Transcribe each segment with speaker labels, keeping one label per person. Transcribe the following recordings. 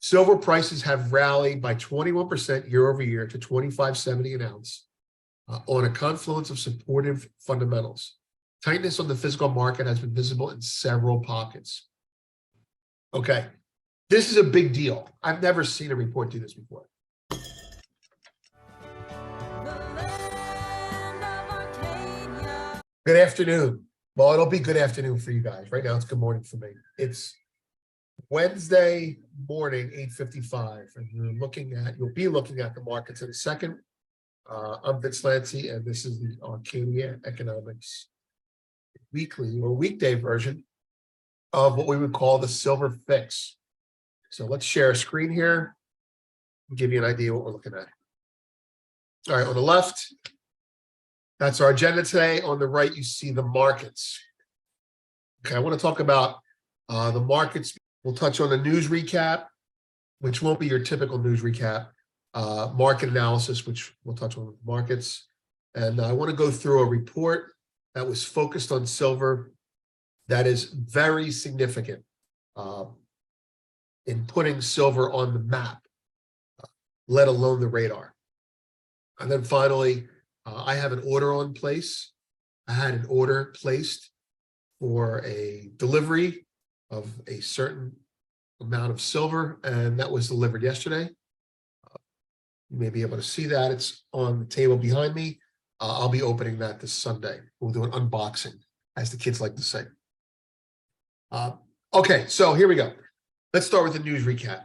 Speaker 1: Silver prices have rallied by 21% year over year to $25.70 an ounce on a confluence of supportive fundamentals. Tightness on the physical market has been visible in several pockets. Okay, this is a big deal. I've never seen a report do this before. Good afternoon. Well, it'll be good afternoon for you guys. Right now, it's good morning for me. It's Wednesday morning, 8:55, and you'll be looking at the markets in a second. I'm Vince Lanci, and this is the Arcadia Economics weekly or weekday version of what we would call the silver fix. So let's share a screen here and give you an idea what we're looking at. All right, on the left, that's our agenda today. On the right, you see the markets. Okay, I want to talk about the markets. We'll touch on the news recap, which won't be your typical news recap, market analysis, which we'll touch on with markets. And I want to go through a report that was focused on silver that is very significant in putting silver on the map, let alone the radar. And then finally, I have an order on place. I had an order placed for a delivery of a certain amount of silver, and that was delivered yesterday. You may be able to see that. It's on the table behind me. I'll be opening that this Sunday. We'll do an unboxing, as the kids like to say. Okay, so here we go. Let's start with the news recap.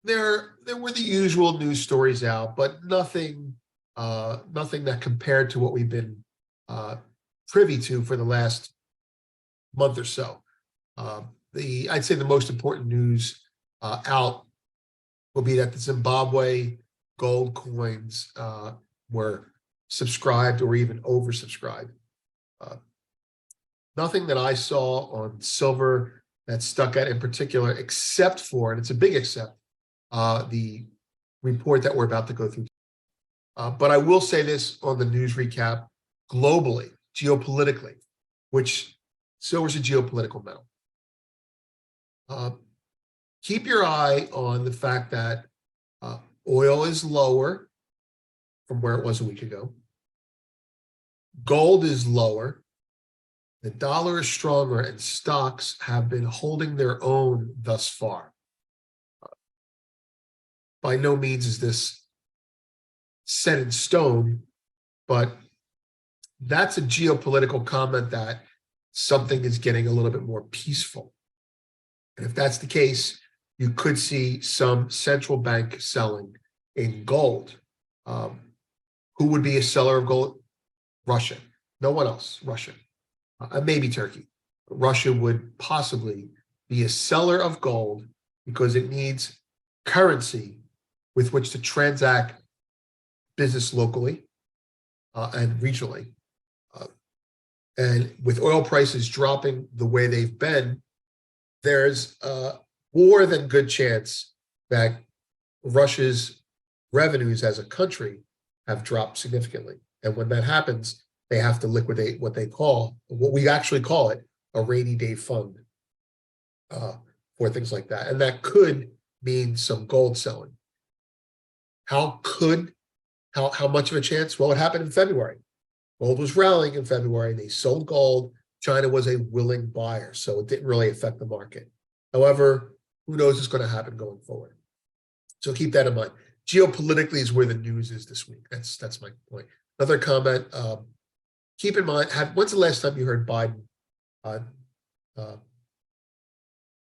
Speaker 1: There were the usual news stories out, but nothing that compared to what we've been privy to for the last month or so. I'd say the most important news out will be that the Zimbabwe gold coins were subscribed or even oversubscribed. Nothing that I saw on silver that stuck out in particular, except for, and it's a big except, the report that we're about to go through. But I will say this on the news recap, globally, geopolitically, which silver's a geopolitical metal. Keep your eye on the fact that oil is lower from where it was a week ago. Gold is lower. The dollar is stronger, and stocks have been holding their own thus far. By no means is this set in stone, but that's a geopolitical comment that something is getting a little bit more peaceful. And if that's the case, you could see some central bank selling in gold. Who would be a seller of gold? Russia. No one else. Russia. Maybe Turkey. Russia would possibly be a seller of gold because it needs currency with which to transact business locally and regionally. And with oil prices dropping the way they've been, there's a more than good chance that Russia's revenues as a country have dropped significantly. And when that happens, they have to liquidate what we actually call it, a rainy day fund for things like that. And that could mean some gold selling. How much of a chance? Well, it happened in February. Gold was rallying in February. They sold gold. China was a willing buyer, so it didn't really affect the market. However, who knows what's going to happen going forward? So keep that in mind. Geopolitically is where the news is this week. That's my point. Another comment, keep in mind, when's the last time you heard Biden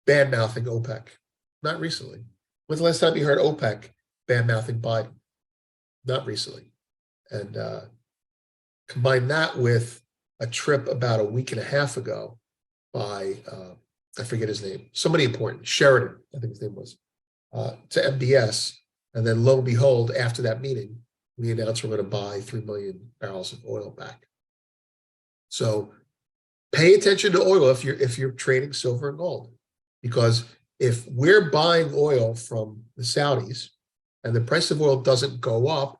Speaker 1: bad-mouthing OPEC? Not recently. When's the last time you heard OPEC bad-mouthing Biden? Not recently. And combine that with a trip about a week and a half ago by, I forget his name, somebody important, Sheridan, I think his name was, to MBS. And then lo and behold, after that meeting, we announced we're going to buy 3 million barrels of oil back. So pay attention to oil if you're trading silver and gold, because if we're buying oil from the Saudis and the price of oil doesn't go up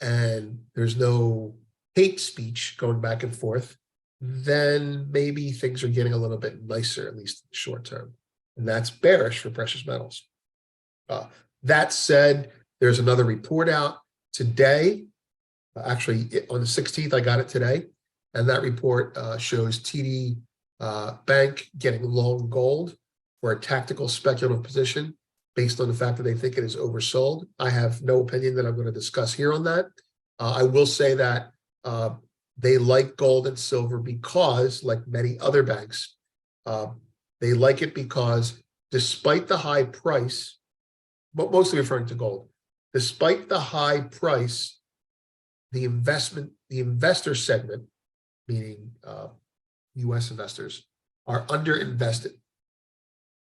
Speaker 1: and there's no hate speech going back and forth, then maybe things are getting a little bit nicer, at least in the short term. and that's bearish for precious metals. That said, there's another report out today. Actually, on the 16th, I got it today, and that report shows TD Bank getting long gold for a tactical speculative position based on the fact that they think it is oversold. I have no opinion that I'm going to discuss here on that. I will say that they like gold and silver because, like many other banks, they like it because despite the high price, but mostly referring to gold, despite the high price, the investor segment, meaning U.S. investors, are underinvested.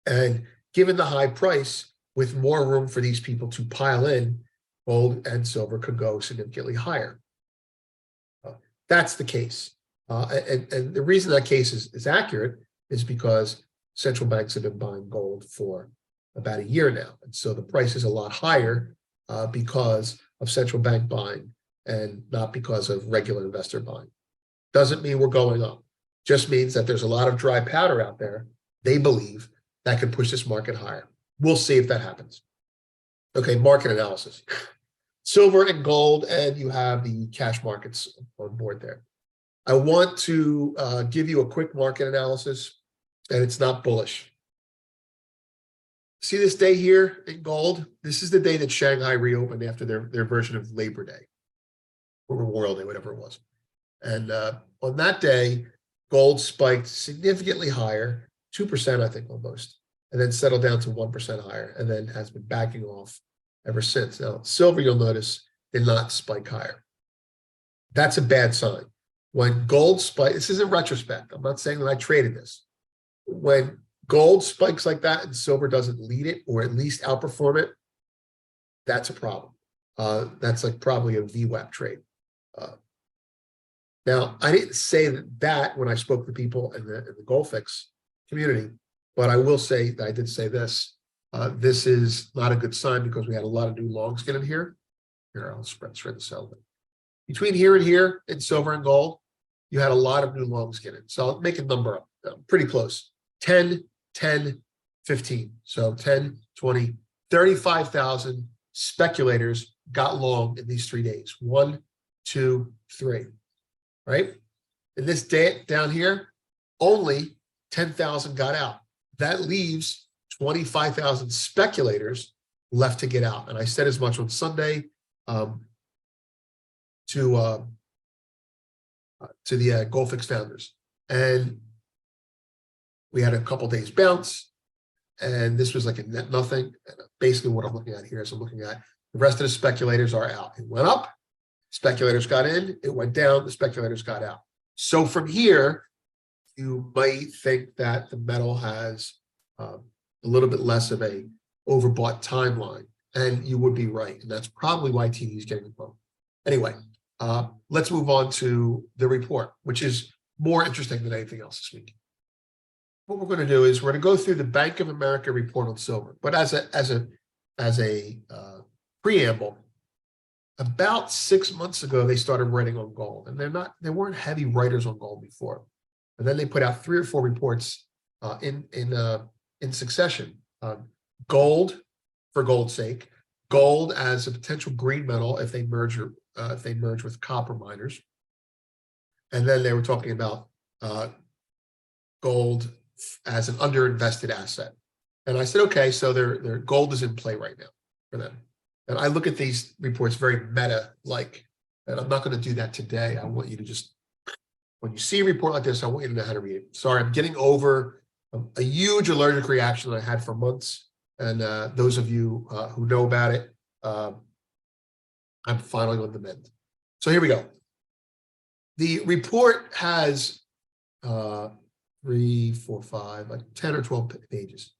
Speaker 1: And given the high price, with more room for these people to pile in, gold and silver could go significantly higher. That's the case. And the reason that case is accurate is because central banks have been buying gold for about a year now. And so the price is a lot higher because of central bank buying and not because of regular investor buying. Doesn't mean we're going up. Just means that there's a lot of dry powder out there, they believe, that could push this market higher. We'll see if that happens. Okay, market analysis. Silver and gold, and you have the cash markets on board there. I want to give you a quick market analysis, and it's not bullish. See this day here in gold? This is the day that Shanghai reopened after their version of Labor Day or Memorial Day, whatever it was. And on that day, gold spiked significantly higher, 2%, I think, almost, and then settled down to 1% higher, and then has been backing off ever since. Now, silver, you'll notice, did not spike higher. That's a bad sign. When gold spikes, this isn't retrospect. I'm not saying that I traded this. When gold spikes like that and silver doesn't lead it, or at least outperform it, that's a problem. That's like probably a VWAP trade. Now, I didn't say that when I spoke to people in the GoldFix community, but I will say that I did say this. This is not a good sign because we had a lot of new longs get in here. Here, I'll spread this out. Between here and here in silver and gold, you had a lot of new longs get in. So I'll make a number up, pretty close. 10, 10, 15. So 10, 20, 35,000 speculators got long in these 3 days. 1, 2, 3, right? In this day down here, only 10,000 got out. That leaves 25,000 speculators left to get out. And I said as much on Sunday to the GoldFix founders. And we had a couple days bounce, and this was like a net nothing. Basically what I'm looking at here is I'm looking at the rest of the speculators are out. It went up, speculators got in, it went down, the speculators got out. So from here, you might think that the metal has a little bit less of a overbought timeline, and you would be right. And that's probably why TD is getting the phone. Anyway, let's move on to the report, which is more interesting than anything else this week. What we're going to do is we're going to go through the Bank of America report on silver, but as a preamble, about 6 months ago they started writing on gold, and they weren't heavy writers on gold before, and then they put out 3 or 4 reports in succession. Gold, for gold's sake, gold as a potential green metal if they merge with copper miners, and then they were talking about gold as an underinvested asset. And I said, okay, so their gold is in play right now for them. And I look at these reports very meta-like, and I'm not going to do that today. I want you to just, when you see a report like this, I want you to know how to read it. Sorry, I'm getting over a huge allergic reaction that I had for months. And those of you who know about it, I'm finally on the mend. So here we go. The report has 3, 4, 5, like 10 or 12 pages.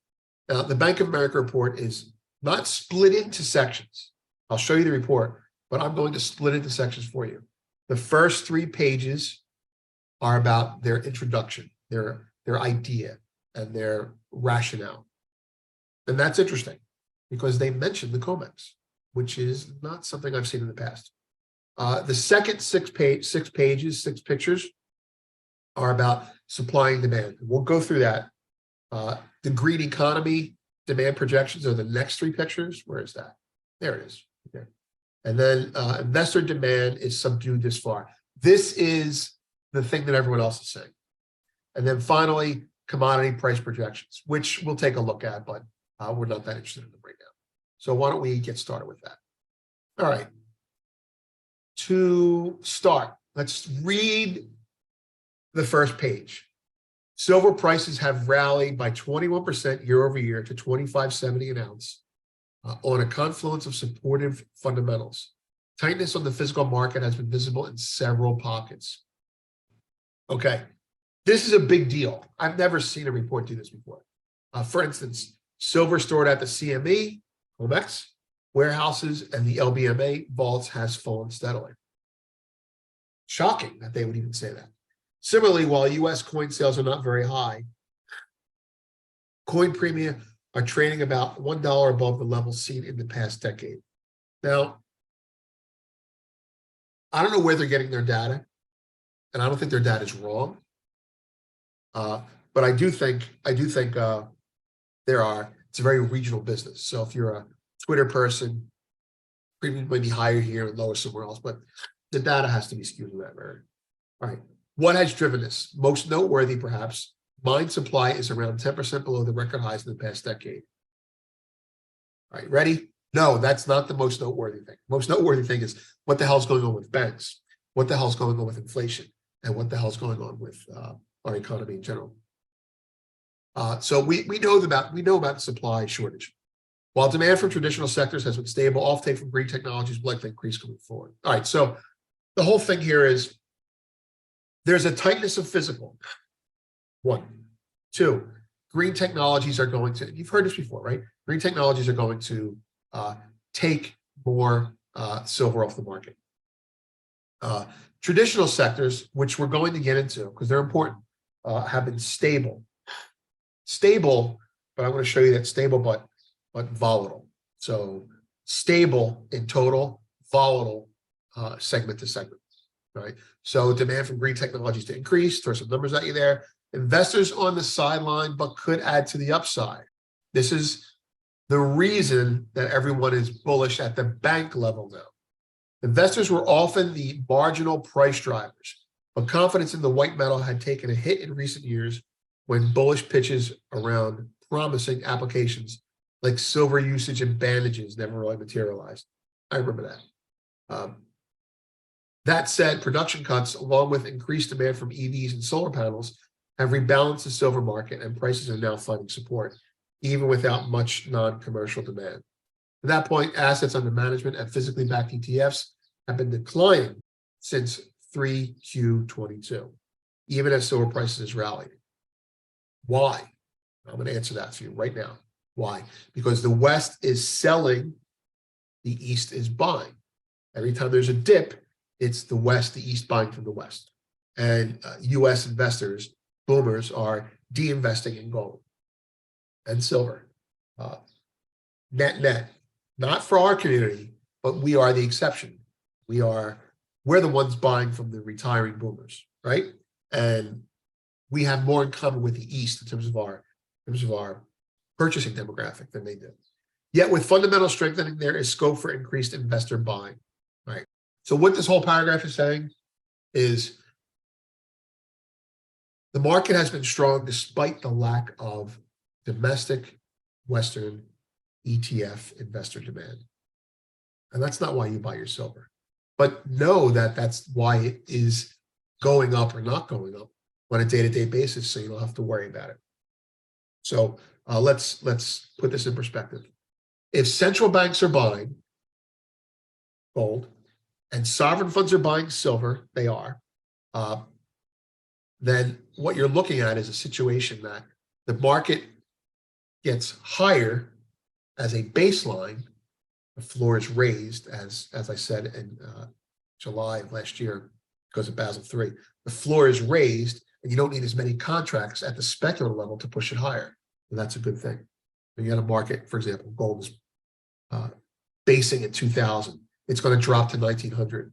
Speaker 1: Now, the Bank of America report is not split into sections. I'll show you the report, but I'm going to split into sections for you. The first 3 pages are about their introduction, their idea, and their rationale. And that's interesting because they mentioned the COMEX, which is not something I've seen in the past. The second 6 pages, 6 pictures, are about supply and demand. We'll go through that. The green economy demand projections are the next three pictures. Where is that? There it is. Okay. And then investor demand is subdued this far. This is the thing that everyone else is saying. And then finally, commodity price projections, which we'll take a look at, but we're not that interested in them right now. So why don't we get started with that? All right. To start, let's read the first page. Silver prices have rallied by 21% year over year to $25.70 an ounce on a confluence of supportive fundamentals. Tightness on the physical market has been visible in several pockets. Okay, this is a big deal. I've never seen a report do this before. For instance, silver stored at the CME, COMEX, warehouses, and the LBMA vaults has fallen steadily. Shocking that they would even say that. Similarly, while U.S. coin sales are not very high, coin premia are trading about $1 above the level seen in the past decade. Now, I don't know where they're getting their data, and I don't think their data is wrong. But I do think it's a very regional business. So if you're a Twitter person, premium might be higher here and lower somewhere else, but the data has to be skewed in that area. All right. What has driven this? Most noteworthy, perhaps, mine supply is around 10% below the record highs in the past decade. All right, ready? No, that's not the most noteworthy thing. Most noteworthy thing is what the hell's going on with banks, what the hell's going on with inflation, and what the hell's going on with our economy in general. So we know about the supply shortage. While demand from traditional sectors has been stable, offtake from green technologies will likely increase going forward. All right, so the whole thing here is there's a tightness of physical. One. Two, green technologies are going to, you've heard this before, right? Green technologies are going to take more silver off the market. Traditional sectors, which we're going to get into because they're important, have been stable. Stable, but I'm going to show you that stable, but volatile. So stable in total, volatile segment to segment, right? So demand from green technologies to increase. Throw some numbers at you there. Investors on the sideline, but could add to the upside. This is the reason that everyone is bullish at the bank level now. Investors were often the marginal price drivers, but confidence in the white metal had taken a hit in recent years when bullish pitches around promising applications like silver usage and bandages never really materialized. I remember that. That said, production cuts, along with increased demand from EVs and solar panels, have rebalanced the silver market, and prices are now finding support, even without much non-commercial demand. At that point, assets under management and physically backed ETFs have been declining since 3Q22, even as silver prices rallied. Why? I'm going to answer that for you right now. Why? Because the West is selling, the East is buying. Every time there's a dip, it's the West, the East buying from the West. And U.S. investors, boomers, are de-investing in gold and silver. Net, not for our community, but we are the exception. We're the ones buying from the retiring boomers, right? And we have more in common with the East in terms of our purchasing demographic than they do. Yet with fundamental strengthening, there is scope for increased investor buying, right? So what this whole paragraph is saying is the market has been strong despite the lack of domestic Western ETF investor demand. And that's not why you buy your silver. But know that that's why it is going up or not going up on a day-to-day basis, so you don't have to worry about it. So let's put this in perspective. If central banks are buying gold and sovereign funds are buying silver, they are, then what you're looking at is a situation that the market gets higher as a baseline. The floor is raised, as I said in July of last year, because of Basel III. The floor is raised, and you don't need as many contracts at the speculative level to push it higher. And that's a good thing. When you got a market, for example, gold is basing at 2,000. It's going to drop to 1,900.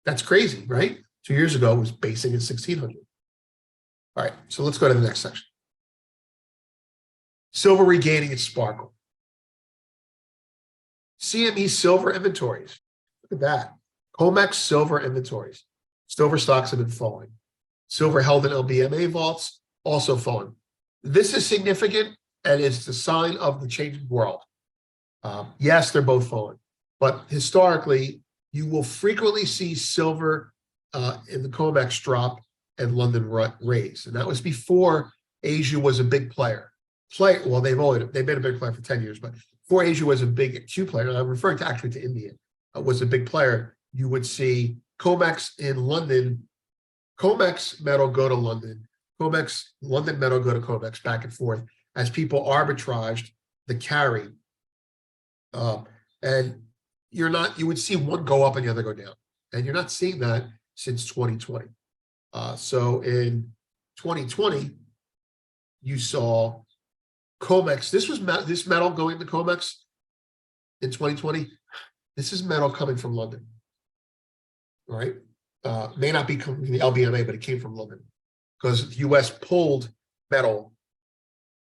Speaker 1: That's crazy, right? 2 years ago, it was basing at 1,600. All right, so let's go to the next section. Silver regaining its sparkle. CME silver inventories. Look at that. COMEX silver inventories. Silver stocks have been falling. Silver held in LBMA vaults, also falling. This is significant, and it's the sign of the changing world. Yes, they're both falling, but historically, you will frequently see silver in the COMEX drop and London raise, and that was before Asia was a big player. Well, they've been a big player for 10 years, but before Asia was a big Q player, and I'm referring to actually to India, was a big player. You would see COMEX in London, COMEX metal go to London, COMEX London metal go to COMEX, back and forth as people arbitraged the carry. And you would see one go up and the other go down, and you're not seeing that since 2020. So in 2020, you saw COMEX. This metal going to COMEX in 2020. This is metal coming from London, right? May not be coming from the LBMA, but it came from London because the US pulled metal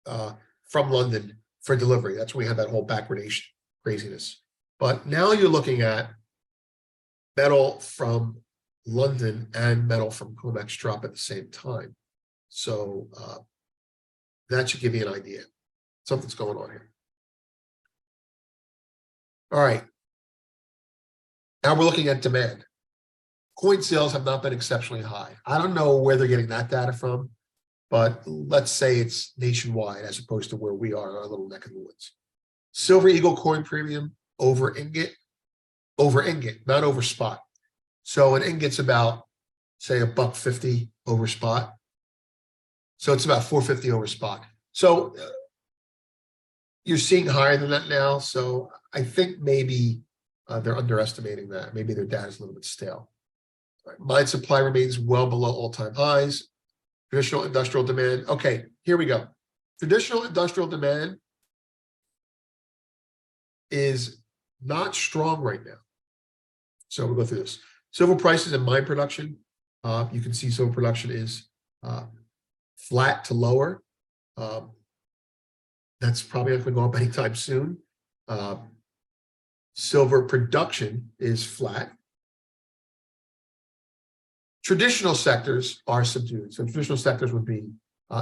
Speaker 1: from London for delivery. That's when we had that whole backwardation craziness. But now you're looking at metal from London and metal from COMEX drop at the same time. So that should give you an idea. Something's going on here. All right. Now we're looking at demand. Coin sales have not been exceptionally high. I don't know where they're getting that data from, but let's say it's nationwide as opposed to where we are in our little neck of the woods. Silver Eagle coin premium over ingot, not over spot. So an ingot's about, say, $1.50 over spot. So it's about $4.50 over spot. So you're seeing higher than that now. So I think maybe they're underestimating that. Maybe their data is a little bit stale. Right. Mine supply remains well below all-time highs. Traditional industrial demand. Okay, here we go. Traditional industrial demand is not strong right now. So we'll go through this. Silver prices and mine production. You can see silver production is flat to lower. That's probably not going to go up anytime soon. Silver production is flat. Traditional sectors are subdued. So traditional sectors would be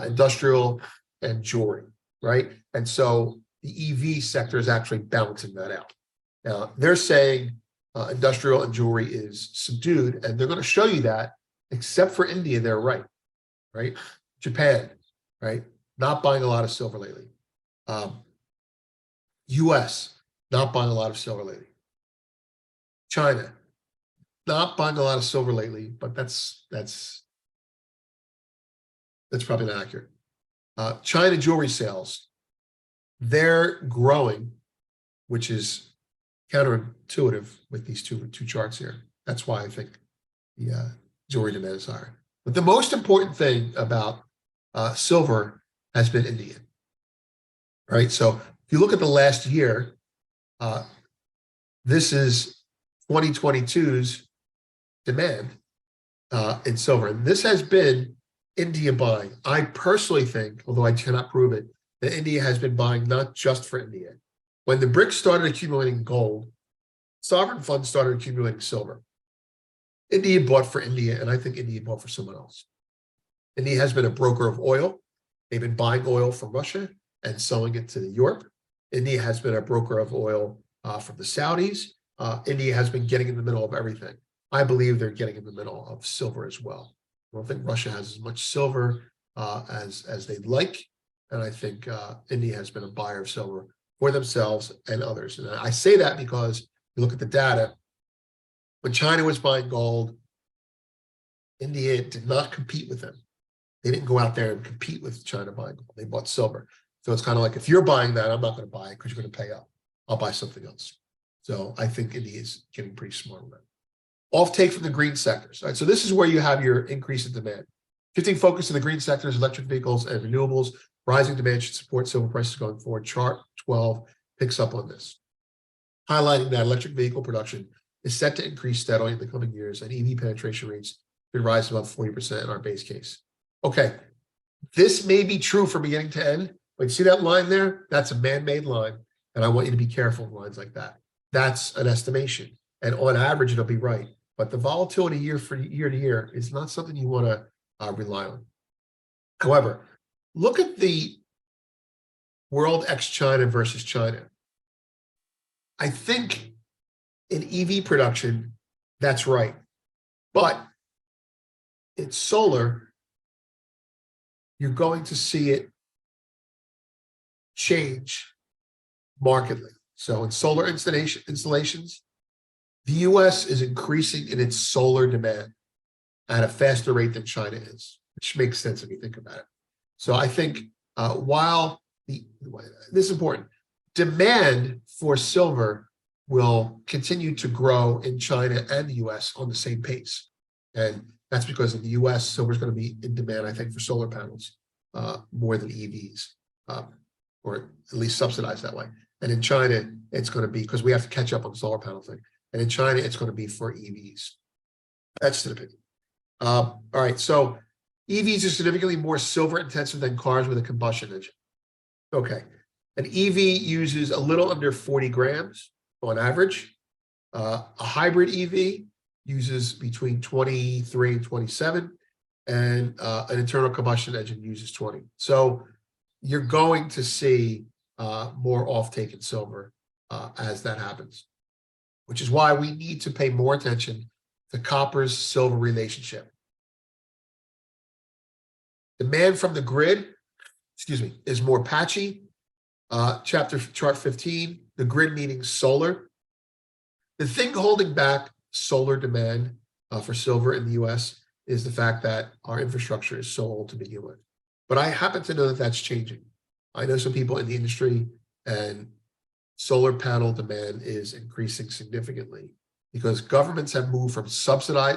Speaker 1: industrial and jewelry, right? And so the EV sector is actually balancing that out. Now, they're saying industrial and jewelry is subdued, and they're going to show you that, except for India, they're right? Japan, right? Not buying a lot of silver lately. US, not buying a lot of silver lately. China, not buying a lot of silver lately, but that's probably not accurate. China jewelry sales, they're growing, which is counterintuitive with these two charts here. That's why I think the jewelry demand is higher. But the most important thing about silver has been India, right? So if you look at the last year, this is 2022's demand in silver. And this has been India buying. I personally think, although I cannot prove it, that India has been buying not just for India. When the BRICS started accumulating gold, sovereign funds started accumulating silver. India bought for India, and I think India bought for someone else. India has been a broker of oil. They've been buying oil from Russia and selling it to Europe. India has been a broker of oil from the Saudis. India has been getting in the middle of everything. I believe they're getting in the middle of silver as well. I don't think Russia has as much silver as they'd like. And I think India has been a buyer of silver for themselves and others. And I say that because you look at the data. When China was buying gold, India did not compete with them. They didn't go out there and compete with China buying gold. They bought silver. So it's kind of like, if you're buying that, I'm not going to buy it because you're going to pay up. I'll buy something else. So I think India is getting pretty smart on that. Off-take from the green sectors. Right? So this is where you have your increase in demand. Shifting focus to the green sectors, electric vehicles and renewables. Rising demand should support silver prices going forward. Chart 12 picks up on this, highlighting that electric vehicle production is set to increase steadily in the coming years, and EV penetration rates could rise to about 40% in our base case. Okay, this may be true from beginning to end, When you see that line there, that's a man-made line. And I want you to be careful of lines like that. That's an estimation. And on average, it'll be right. But the volatility year to year is not something you want to rely on. However, look at the world ex-China versus China. I think in EV production, that's right. But in solar, you're going to see it change markedly. So in solar installations, the US is increasing in its solar demand at a faster rate than China is, which makes sense if you think about it. So I think while this is important, demand for silver will continue to grow in China and the US on the same pace. And that's because in the US, silver is going to be in demand, I think, for solar panels more than EVs, or at least subsidized that way. And in China, it's going to be, because we have to catch up on the solar panel thing. And in China, it's going to be for EVs. That's an opinion. All right, so EVs are significantly more silver intensive than cars with a combustion engine. Okay, an EV uses a little under 40 grams on average. A hybrid EV uses between 23 and 27, and an internal combustion engine uses 20. So you're going to see more offtake in silver as that happens, which is why we need to pay more attention to copper's silver relationship. Demand from the grid, is more patchy. Chart 15, the grid meaning solar. The thing holding back solar demand for silver in the US is the fact that our infrastructure is so old to begin with. But I happen to know that that's changing. I know some people in the industry, and solar panel demand is increasing significantly because governments have moved from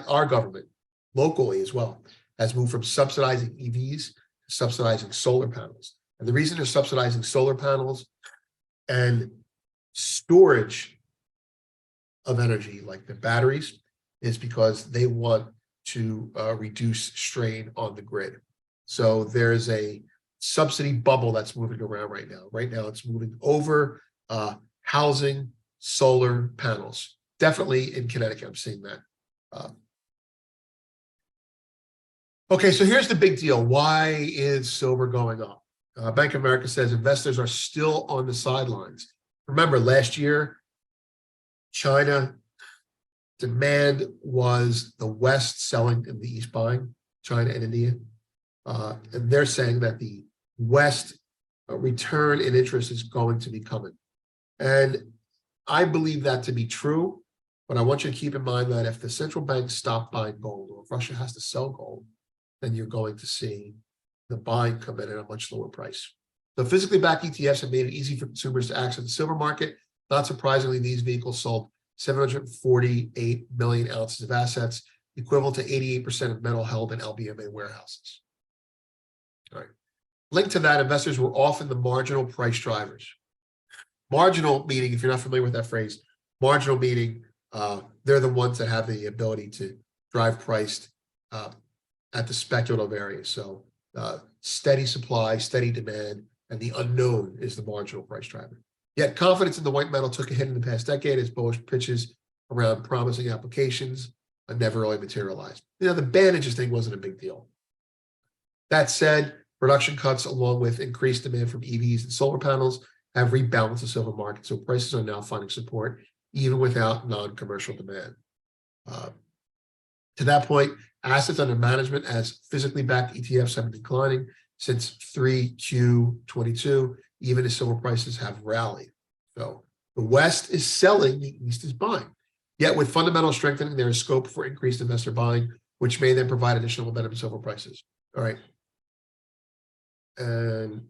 Speaker 1: our government, locally as well, has moved from subsidizing EVs to subsidizing solar panels. And the reason they're subsidizing solar panels and storage of energy, like the batteries, is because they want to reduce strain on the grid. So there's a subsidy bubble that's moving around right now. Right now, it's moving over housing solar panels. Definitely in Connecticut, I'm seeing that. Okay, so here's the big deal. Why is silver going up? Bank of America says investors are still on the sidelines. Remember, last year, China demand was the West selling and the East buying, China and India. And they're saying that the West return in interest is going to be coming. And I believe that to be true, but I want you to keep in mind that if the central banks stop buying gold, or if Russia has to sell gold, then you're going to see the buying come in at a much lower price. So physically backed ETFs have made it easy for consumers to access the silver market. Not surprisingly, these vehicles sold 748 million ounces of assets, equivalent to 88% of metal held in LBMA warehouses. All right. Linked to that, investors were often the marginal price drivers. Marginal meaning, if you're not familiar with that phrase, marginal meaning they're the ones that have the ability to drive price at the speculative area. So steady supply, steady demand, and the unknown is the marginal price driver. Yet confidence in the white metal took a hit in the past decade as bullish pitches around promising applications never really materialized. The bandages thing wasn't a big deal. That said, production cuts along with increased demand from EVs and solar panels have rebalanced the silver market, so prices are now finding support even without non-commercial demand. To that point, assets under management as physically backed ETFs have been declining since 3Q22, even as silver prices have rallied. So the West is selling, the East is buying. Yet with fundamental strengthening, there is scope for increased investor buying, which may then provide additional momentum in silver prices. All right. And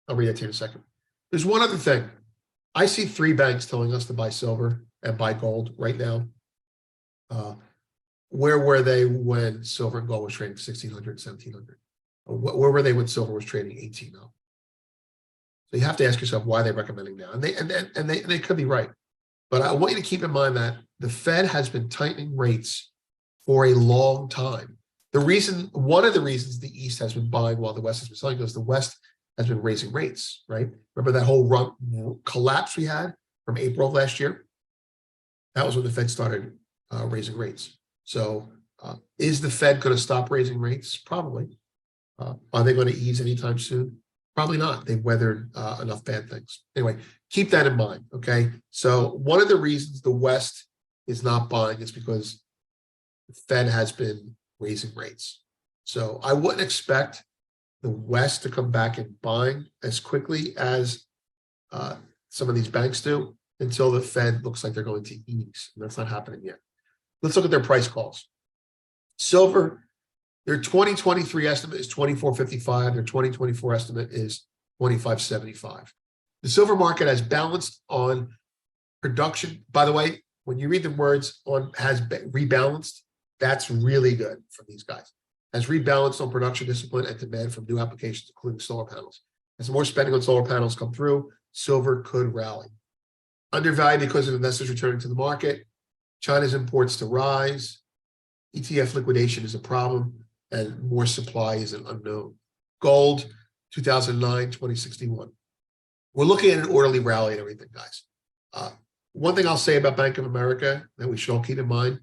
Speaker 1: I'll read that to you in a second. There's one other thing. I see 3 banks telling us to buy silver and buy gold right now. Where were they when silver and gold was trading 1,600, 1,700? Where were they when silver was trading 18 now? So you have to ask yourself why they're recommending now. And they could be right. But I want you to keep in mind that the Fed has been tightening rates for a long time. One of the reasons the East has been buying while the West has been selling is the West has been raising rates, right? Remember that whole collapse we had from April of last year? That was when the Fed started raising rates. So is the Fed going to stop raising rates? Probably. Are they going to ease anytime soon? Probably not. They've weathered enough bad things. Anyway, keep that in mind, okay? So one of the reasons the West is not buying is because the Fed has been raising rates. So I wouldn't expect the West to come back in buying as quickly as some of these banks do until the Fed looks like they're going to ease. And that's not happening yet. Let's look at their price calls. Silver, their 2023 estimate is 24.55. Their 2024 estimate is 25.75. The silver market has balanced on production. By the way, when you read the words on has rebalanced, that's really good for these guys. Has rebalanced on production discipline and demand from new applications, including solar panels. As more spending on solar panels come through, silver could rally. Undervalued because of investors returning to the market. China's imports to rise. ETF liquidation is a problem, and more supply is an unknown. Gold, 2009, 2061. We're looking at an orderly rally and everything, guys. One thing I'll say about Bank of America that we should all keep in mind,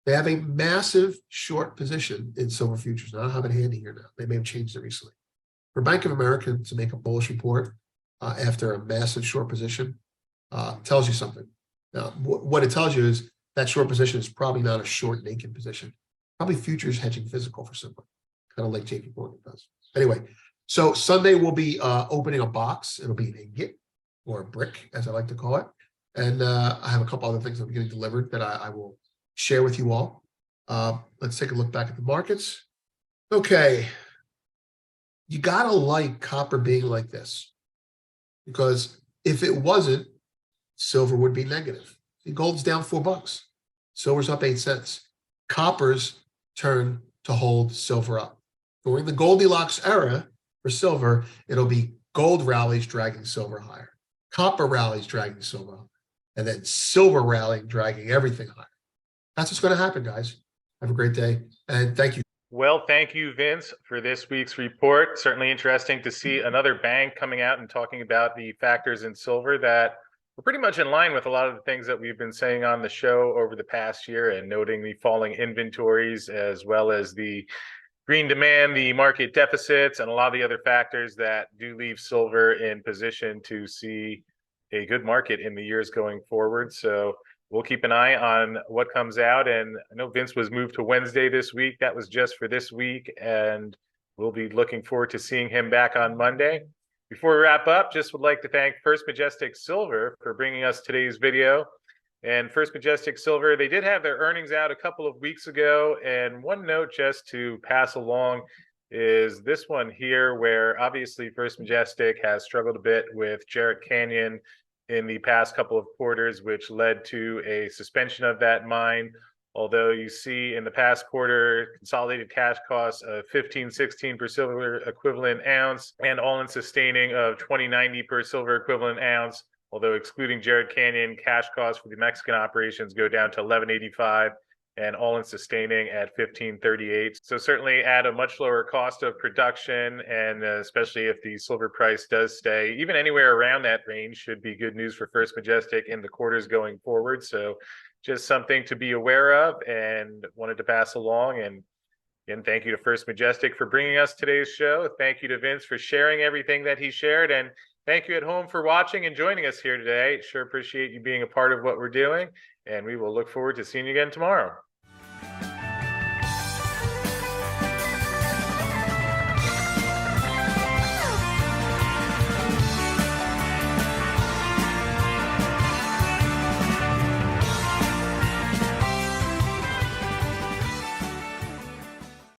Speaker 1: they have a massive short position in silver futures. Now, I don't have it handy here now. They may have changed it recently. For Bank of America to make a bullish report after a massive short position tells you something. Now, what it tells you is that short position is probably not a short naked position. Probably futures hedging physical for someone, kind of like JP Morgan does. Anyway, so Sunday we'll be opening a box. It'll be an ingot or a brick, as I like to call it. And I have a couple other things that are getting delivered that I will share with you all. Let's take a look back at the markets. Okay. You got to like copper being like this, because if it wasn't, silver would be negative. See, gold's down $4. Silver's up 8 cents. Copper's turn to hold silver up. During the Goldilocks era for silver, it'll be gold rallies dragging silver higher, copper rallies dragging silver up, and then silver rallying dragging everything higher. That's what's going to happen, guys. Have a great day, and thank you.
Speaker 2: Well, thank you, Vince, for this week's report. Certainly interesting to see another bank coming out and talking about the factors in silver that were pretty much in line with a lot of the things that we've been saying on the show over the past year, and noting the falling inventories as well as the green demand, the market deficits, and a lot of the other factors that do leave silver in position to see a good market in the years going forward. So we'll keep an eye on what comes out. And I know Vince was moved to Wednesday this week. That was just for this week. And we'll be looking forward to seeing him back on Monday. Before we wrap up, just would like to thank First Majestic Silver for bringing us today's video. And First Majestic Silver, they did have their earnings out a couple of weeks ago. And one note just to pass along is this one here, where obviously First Majestic has struggled a bit with Jarrett Canyon in the past couple of quarters, which led to a suspension of that mine. Although you see in the past quarter, consolidated cash costs of $15.16 per silver equivalent ounce and all-in sustaining of $20.90 per silver equivalent ounce. Although excluding Jarrett Canyon, cash costs for the Mexican operations go down to $11.85 and all-in sustaining at $15.38. So certainly at a much lower cost of production, and especially if the silver price does stay even anywhere around that range, should be good news for First Majestic in the quarters going forward. So just something to be aware of, and wanted to pass along. And again, thank you to First Majestic for bringing us today's show. Thank you to Vince for sharing everything that he shared. And thank you at home for watching and joining us here today. Sure appreciate you being a part of what we're doing. And we will look forward to seeing you again tomorrow.